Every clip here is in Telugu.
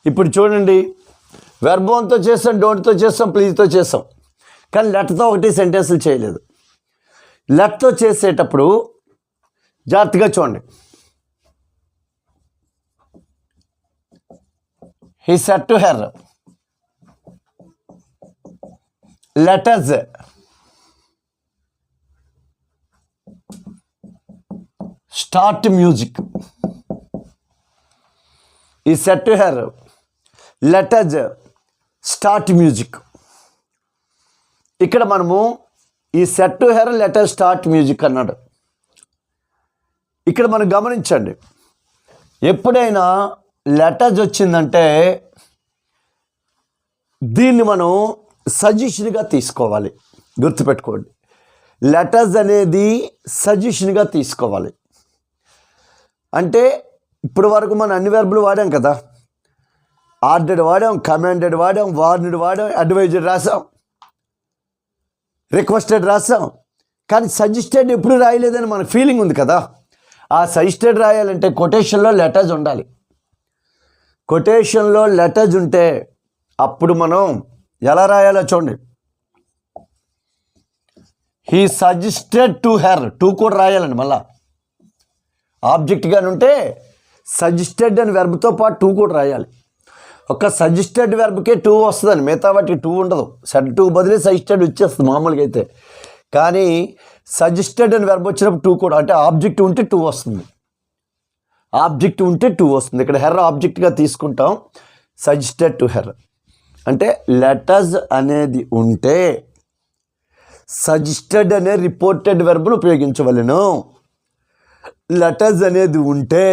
ఇప్పుడు చూడండి, వెర్బోన్తో చేస్తాం, డోంట్తో చేస్తాం, ప్లీజ్తో చేస్తాం, కానీ లెట్తో ఒకటి సెంటెన్సులు చేయలేదు. లెట్తో చేసేటప్పుడు జాగ్రత్తగా చూడండి. He said to her, let us start music. He said to her, let us start music. ఇక్కడ మనము he said to her, let us start music అన్నాడు. ఇక్కడ మనం గమనించండి, ఎప్పుడైనా లెట్ us వచ్చిందంటే దీన్ని మనం సజెషన్గా తీసుకోవాలి. గుర్తుపెట్టుకోండి, లెట్ us అనేది సజెషన్గా తీసుకోవాలి. అంటే ఇప్పుడు వరకు మనం అన్ని వెర్బులు వాడాం కదా. ఆర్డర్డ్ వాడాం, కమాండెడ్ వాడాం, వార్న్డ్ వాడాం, అడ్వైజర్ రాసాం, రిక్వెస్టెడ్ రాసాం. కానీ సజెస్టెడ్ ఎప్పుడు రాయలేదని మన ఫీలింగ్ ఉంది కదా. ఆ సజెస్టెడ్ రాయాలంటే కొటేషన్లో లెట్ us ఉండాలి. కొటేషన్లో లెట్ us ఉంటే అప్పుడు మనం ఎలా రాయాలో చూడండి. He suggested to her, to కూడా రాయాలండి. మళ్ళా ఆబ్జెక్ట్గానే ఉంటే సజెస్టెడ్ అని వెర్బ్తో పాటు టూ కూడా రాయాలి. ఒక సజెస్టెడ్ వెర్బ్కే టూ వస్తుందండి, మిగతా వాటికి టూ ఉండదు. సెడ్ టూ బదిలీ సజెస్టెడ్ వచ్చేస్తుంది మామూలుగా అయితే. కానీ సజెస్టెడ్ అని వెర్బ్ వచ్చినప్పుడు టూ కూడా, అంటే ఆబ్జెక్ట్ ఉంటే టూ వస్తుంది. ఆబ్జెక్ట్ ఉంటే టూ వస్తుంది. ఇక్కడ హెర్ ఆబ్జెక్ట్గా తీసుకుంటాం. సజెస్టెడ్ టు హెర్ అంటే లెట్ us అనేది ఉంటే సజెస్టెడ్ అనే రిపోర్టెడ్ వెర్బ్ను ఉపయోగించవలెను. లెట్ us అనేది ఉంటే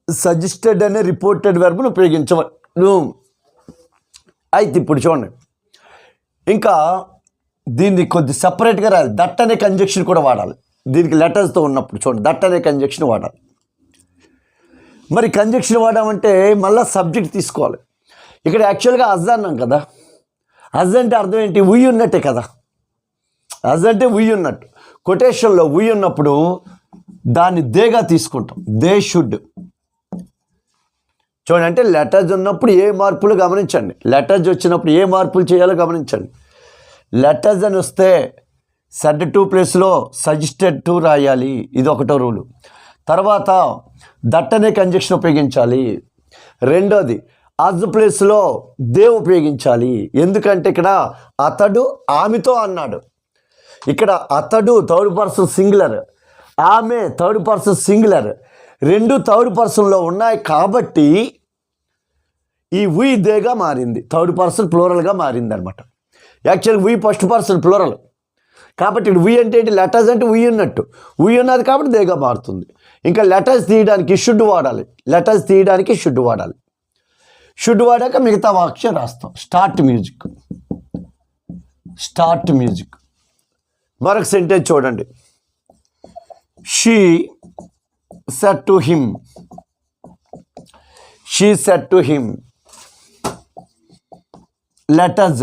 సజెస్టెడ్ అనే రిపోర్టెడ్ వెర్బ్ను ఉపయోగించవలను. అయితే ఇప్పుడు చూడండి, ఇంకా దీన్ని కొద్ది సపరేట్గా రాయాలి. దట్ అనే కంజక్షన్ కూడా వాడాలి. దీనికి లెట్ usతో ఉన్నప్పుడు చూడండి, దట్ అనే కంజక్షన్ వాడాలి. మరి కంజక్షన్ వాడామంటే మళ్ళీ సబ్జెక్ట్ తీసుకోవాలి. ఇక్కడ యాక్చువల్గా అజ్ అన్నాం కదా. అజ్ అంటే అర్థం ఏంటి? ఉయ్ ఉన్నట్టే కదా. అజ్ అంటే ఉయ్ ఉన్నట్టు. కొటేషన్లో ఉయ్ ఉన్నప్పుడు దాన్ని దేగా తీసుకుంటాం. They should. చూడండి, అంటే లెట్ us ఉన్నప్పుడు ఏ మార్పులు గమనించండి. లెట్ us వచ్చినప్పుడు ఏ మార్పులు చేయాలో గమనించండి. లెట్ us అని వస్తే సెడ్ టు ప్లేస్లో సజెస్టెడ్ టు రాయాలి. ఇది ఒకటో రూలు. తర్వాత దట్ అనే కంజక్షన్ ఉపయోగించాలి. రెండోది అజ్ ప్లేస్లో దే ఉపయోగించాలి. ఎందుకంటే ఇక్కడ అతడు ఆమెతో అన్నాడు. ఇక్కడ అతడు థర్డ్ పర్సన్ సింగులర్, ఆమె థర్డ్ పర్సన్ సింగులర్, రెండు థర్డ్ పర్సన్లో ఉన్నాయి. కాబట్టి ఈ వి దేగా మారింది, థర్డ్ పర్సన్ ప్లూరల్గా మారింది అనమాట. యాక్చువల్గా వి ఫస్ట్ పర్సన్ ప్లూరల్. కాబట్టి వి అంటే ఏంటి? లెట్ us అంటే వి ఉన్నట్టు. వి ఉన్నది కాబట్టి దేగా మారుతుంది. ఇంకా లెట్ us తీయడానికి షుడ్ వాడాలి. లెట్ us తీయడానికి షుడ్ వాడాలి. షుడ్ వాడాక మిగతా వాక్యం రాస్తాం. Start music. Start music. మరొక సెంటెన్స్ చూడండి. She said to him. She said to him, let us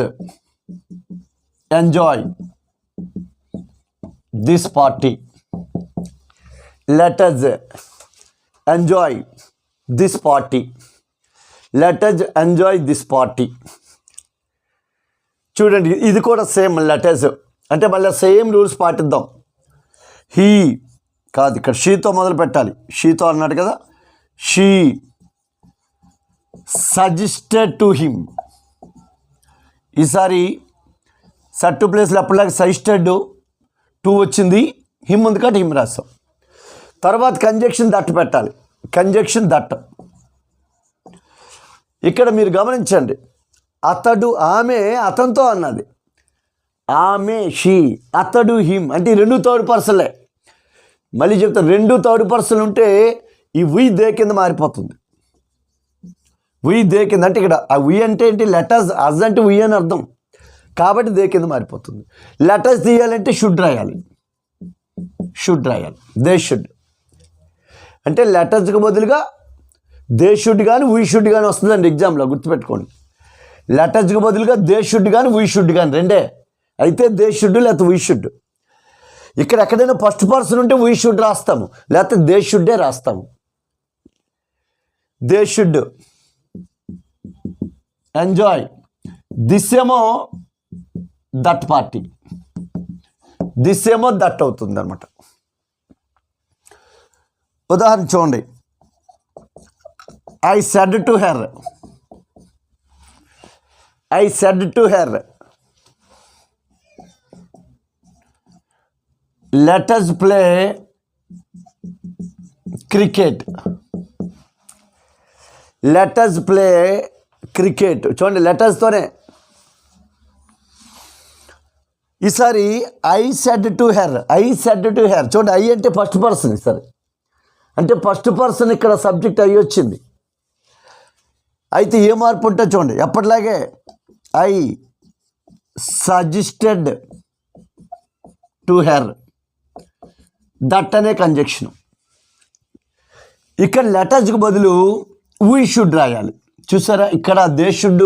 enjoy this party. Let us enjoy this party. Let us enjoy this party. చూడండి, ఇది కూడా సేమ్. లెట్ us అంటే మళ్ళీ సేమ్ రూల్స్ పాటిద్దాం. హీ కాదు, ఇక్కడ షీతో మొదలు పెట్టాలి. షీతో అన్నాడు కదా. She suggested to him. ఈసారి సెడ్ టు ప్లేస్లో అప్పటిలాగా సజెస్టెడ్ టూ వచ్చింది, హిమ్ ఉంది కాబట్టి హిమ్ రాస్తాం. తర్వాత కంజక్షన్ దట్ పెట్టాలి. Conjunction that. ఇక్కడ మీరు గమనించండి, అతడు ఆమె అతనితో అన్నది. ఆమె షీ, అతడు హిమ్ అంటే ఈ రెండు థర్డ్ పర్సన్లే. మళ్ళీ చెప్తాను, రెండు థర్డ్ పర్సన్ ఉంటే ఈ వి దే కింద మారిపోతుంది. వి దే కింద అంటే ఇక్కడ ఆ వి అంటే ఏంటి? Let us. అజ్ అంటే వి అని అర్థం కాబట్టి దే కింద మారిపోతుంది. లెట్ us తీయాలంటే షుడ్ రాయాలి. షుడ్ రాయాలి. దే షుడ్ అంటే లెట్ usకి బదులుగా దే షుడ్ కానీ వీ షుడ్ కానీ వస్తుందండి ఎగ్జామ్లో, గుర్తుపెట్టుకోండి. లెట్ usకి బదులుగా దే షుడ్ కానీ వీ షుడ్ కానీ రెండే. అయితే దే షుడ్ లేకపోతే వీ షుడ్. ఇక్కడ ఎక్కడైనా ఫస్ట్ పర్సన్ ఉంటే వీ షుడ్ రాస్తాము, లేకపోతే దే షుడ్డే రాస్తాము. They should enjoy. దిస్ ఏమో దట్ పార్టీ, దిస్ ఏమో దట్ అవుతుంది అనమాట. ఉదాహరణ చూడండి, I said to her, I said to her let us play cricket, let us play cricket. చూడండి లెటర్స్ తోనే. ఈసారి I said to her, I said to her. చూడండి ఐ అంటే ఫస్ట్ పర్సన్, ఈసారి అంటే ఫస్ట్ పర్సన్ ఇక్కడ సబ్జెక్ట్ అయ్యి వచ్చింది. అయితే ఏ మార్పు ఉంటే చూడండి, ఎప్పటిలాగే I suggested to her, that అనే కంజక్షన్. ఇక్కడ లెటర్స్కి బదులు వీ షుడ్ రాయాలి. చూసారా, ఇక్కడ దే షుడ్,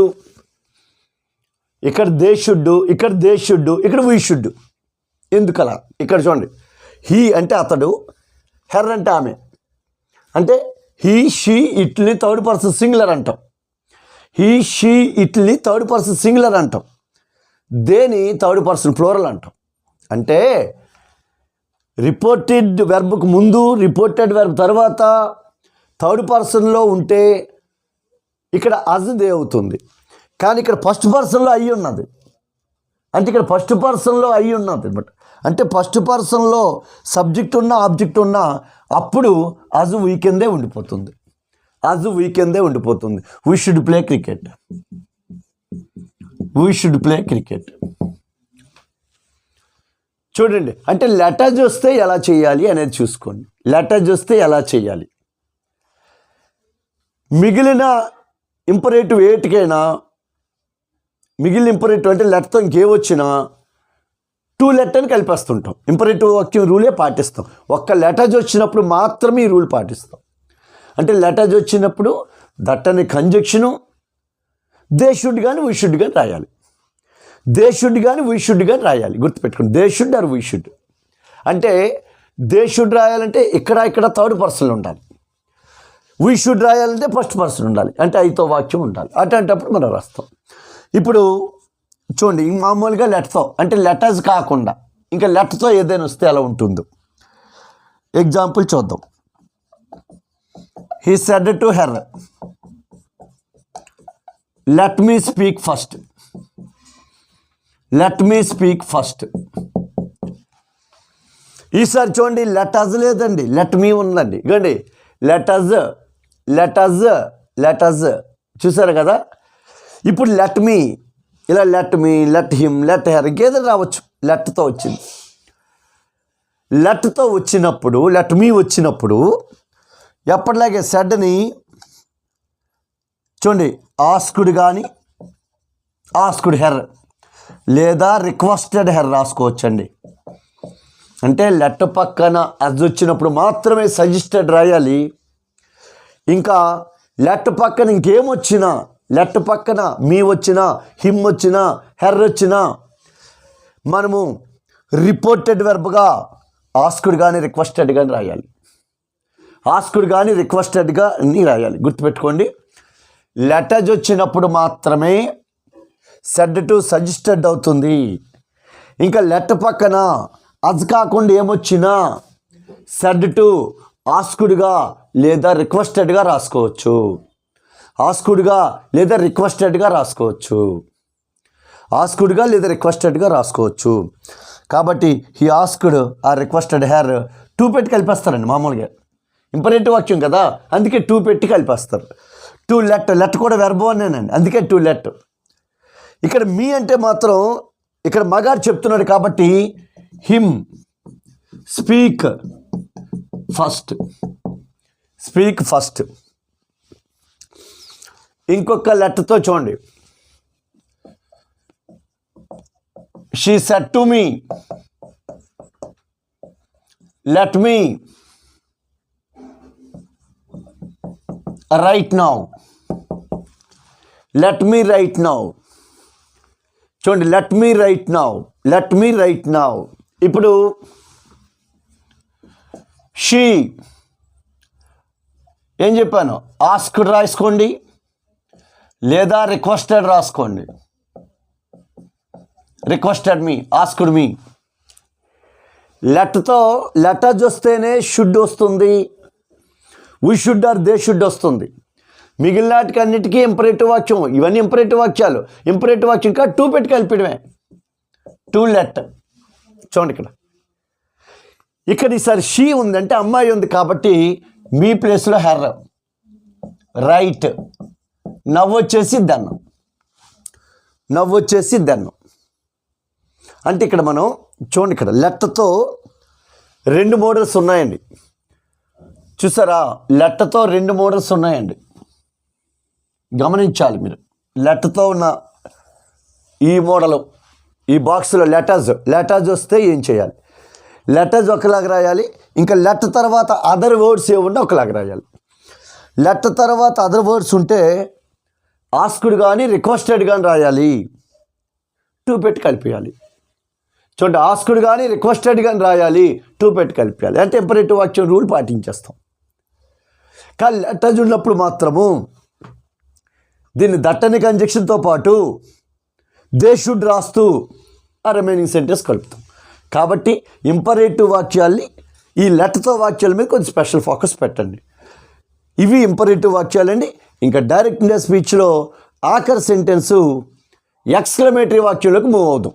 ఇక్కడ దే షుడ్, ఇక్కడ దే షుడ్, ఇక్కడ వీ షుడ్. ఎందుకలా? ఇక్కడ చూడండి, హీ అంటే అతడు, హెర్ అంటే ఆమె. అంటే హీ షీ ఇట్ని థర్డ్ పర్సన్ సింగులర్ అంటాం, హీ షీ ఇట్ని థర్డ్ పర్సన్ సింగులర్ అంటాం, దేని థర్డ్ పర్సన్ ప్లూరల్ అంటాం. అంటే రిపోర్టెడ్ వెర్బ్కు ముందు, రిపోర్టెడ్ వెర్బ్ తర్వాత థర్డ్ పర్సన్లో ఉంటే ఇక్కడ అజ్ దే అవుతుంది. కానీ ఇక్కడ ఫస్ట్ పర్సన్లో అయ్యి ఉన్నది, అంటే ఇక్కడ ఫస్ట్ పర్సన్లో అయ్యి ఉన్నది అనమాట. అంటే ఫస్ట్ పర్సన్లో సబ్జెక్ట్ ఉన్నా ఆబ్జెక్ట్ ఉన్నా అప్పుడు అజ్ వీకెండే ఉండిపోతుంది, అజ్ వీకెండే ఉండిపోతుంది. We should play cricket, we should play cricket. చూడండి, అంటే లెటర్స్ వస్తే ఎలా చేయాలి అనేది చూసుకోండి. లెటర్స్ వస్తే ఎలా చేయాలి. మిగిలిన ఇంపరేటివ్ ఏటికైనా, మిగిలిన ఇంపరేటివ్ అంటే లెటర్తో ఇంకేమొచ్చినా టూ లెటర్ని కలిపేస్తుంటాం. ఇంపరేటివ్ వాక్యం రూలే పాటిస్తాం. ఒక్క లెటర్స్ వచ్చినప్పుడు మాత్రమే ఈ రూల్ పాటిస్తాం. అంటే లెటర్స్ వచ్చినప్పుడు దట్ అనే కంజక్షను దే షుడ్ కానీ వీ షుడ్ కానీ రాయాలి. దే షుడ్ కానీ వీ షుడ్ కానీ రాయాలి. గుర్తుపెట్టుకోండి, they should or we should. అంటే దే షుడ్ రాయాలంటే ఇక్కడ థర్డ్ పర్సన్ ఉండాలి, వీ షుడ్ రాయాలంటే ఫస్ట్ పర్సన్ ఉండాలి, అంటే ఐతో వాక్యం ఉండాలి. అటువంటిప్పుడు మనం రాస్తాం. ఇప్పుడు చూడండి, మామూలుగా లెటర్తో అంటే లెటర్స్ కాకుండా ఇంకా లెటర్తో ఏదైనా వస్తే ఎలా ఉంటుందో ఎగ్జాంపుల్ చూద్దాం. He said to her, let me speak first, let me speak first. ఈసారి చూడండి, లెటర్స్ లేదండి, లెట్ మీ ఉందండి. ఇగండి లెటర్స్, లెటర్స్, లెటర్స్ చూసారు కదా. ఇప్పుడు లెట్ మీ, ఇలా let me, let him, let her ఇంకేదో రావచ్చు. లెట్తో వచ్చింది. లెట్తో వచ్చినప్పుడు, లెట్ మీ వచ్చినప్పుడు ఎప్పటిలాగే సెడ్ని చూడండి ఆస్కుడ్ కానీ, ఆస్కుడ్ హెర్ లేదా రిక్వెస్టెడ్ హెర్ రాసుకోవచ్చండి. అంటే లెటర్ పక్కన అజ్ వచ్చినప్పుడు మాత్రమే సజెస్టెడ్ రాయాలి. ఇంకా లెటర్ పక్కన ఇంకేమొచ్చినా, లెటర్ పక్కన మీ వచ్చినా, హిమ్ వచ్చినా, హెర్ వచ్చినా మనము రిపోర్టెడ్ వెర్బ్గా ఆస్కుడ్ కానీ రిక్వెస్టెడ్ కానీ రాయాలి. ఆస్కుడ్ కానీ రిక్వెస్టెడ్గా అన్నీ రాయాలి. గుర్తుపెట్టుకోండి, లెటర్స్ వచ్చినప్పుడు మాత్రమే సెడ్ టు సజెస్టెడ్ అవుతుంది. ఇంకా లెటర్ పక్కన అజ్ కాకుండా ఏమొచ్చినా సెడ్ టు ఆస్కుడ్గా లేదా రిక్వెస్టెడ్గా రాసుకోవచ్చు, ఆస్కుడ్గా లేదా రిక్వెస్టెడ్గా రాసుకోవచ్చు, ఆస్కుడ్గా లేదా రిక్వెస్టెడ్గా రాసుకోవచ్చు. కాబట్టి హీ ఆస్కుడ్ ఆ రిక్వెస్టెడ్ హెర్ టూ పెట్టి కలిపేస్తారండి. మామూలుగా ఇంపరేటివ్ వాక్యం కదా, అందుకే టూ పెట్టి కలిపేస్తారు. టు లెట్, లెట్ కూడా వెర్బ్ అనేనండి, అందుకే టు లెట్. ఇక్కడ మీ అంటే మాత్రం ఇక్కడ మగాడు చెప్తున్నాడు కాబట్టి him speak first, speak first. ఇంకొక లెటర్తో చూడండి, she said to me, let me write now, let me write now. చూడండి, let me write now, let me write now. ఇప్పుడు షీ ఏం చెప్పాను, ఆస్క్డ్ రాసుకోండి, లేదా రిక్వెస్టెడ్ రాసుకోండి. Requested me, asked me. Letters వస్తేనే షుడ్ వస్తుంది, we should or they should వస్తుంది. మిగిలిన వాటికి అన్నిటికీ ఇంపరేటివ్ వాక్యం. ఇవన్నీ ఇంపరేటివ్ వాక్యాలు. ఇంపరేటివ్ వాక్యం ఇంకా టూ పెట్టి కలిపడమే. To let. చూడండి ఇక్కడ ఈసారి షీ ఉందంటే అమ్మాయి ఉంది కాబట్టి మీ ప్లేస్లో హెర్. రైట్. నవ్వొచ్చేసి దన్నం. అంటే ఇక్కడ మనం చూడండి, ఇక్కడ లెట్టతో 2 మోడల్స్ ఉన్నాయండి. చూసారా, లెట్టతో 2 మోడల్స్ ఉన్నాయండి. గమనించాలి మీరు. లెట్టతో ఉన్న ఈ మోడలు, ఈ బాక్స్లో లెటర్స్ వస్తే ఏం చేయాలి? లెటర్స్ ఒకలాగా రాయాలి. ఇంకా లెటర్ తర్వాత అదర్ వర్డ్స్ ఏమున్నా ఒకలాగా రాయాలి. లెటర్ తర్వాత అదర్ వర్డ్స్ ఉంటే ఆస్క్డ్ కానీ రిక్వెస్టెడ్ కానీ రాయాలి. టూ పెట్టి కలిపేయాలి. చూడండి, ఆస్క్డ్ కానీ రిక్వెస్టెడ్ కానీ రాయాలి, టూ పెట్టి కలిపేయాలి. అంటే ఇంపరేటివ్ వాక్యం రూల్ పాటించేస్తాం. కానీ లెటర్స్ ఉన్నప్పుడు మాత్రము దీన్ని దట్టని కంజక్షన్తో పాటు దే షుడ్ రాస్తూ ఆ రిమైనింగ్ సెంటెన్స్ కలుపుతాం. కాబట్టి ఇంపరేటివ్ వాక్యాల్ని ఈ లెటర్తో వాక్యాల మీద కొంచెం స్పెషల్ ఫోకస్ పెట్టండి. ఇవి ఇంపరేటివ్ వాక్యాలండి. ఇంకా డైరెక్ట్ ఇండియా స్పీచ్లో ఆఖరి సెంటెన్సు ఎక్స్క్లమేటరీ వాక్యంలోకి మూవ్ అవుతాం.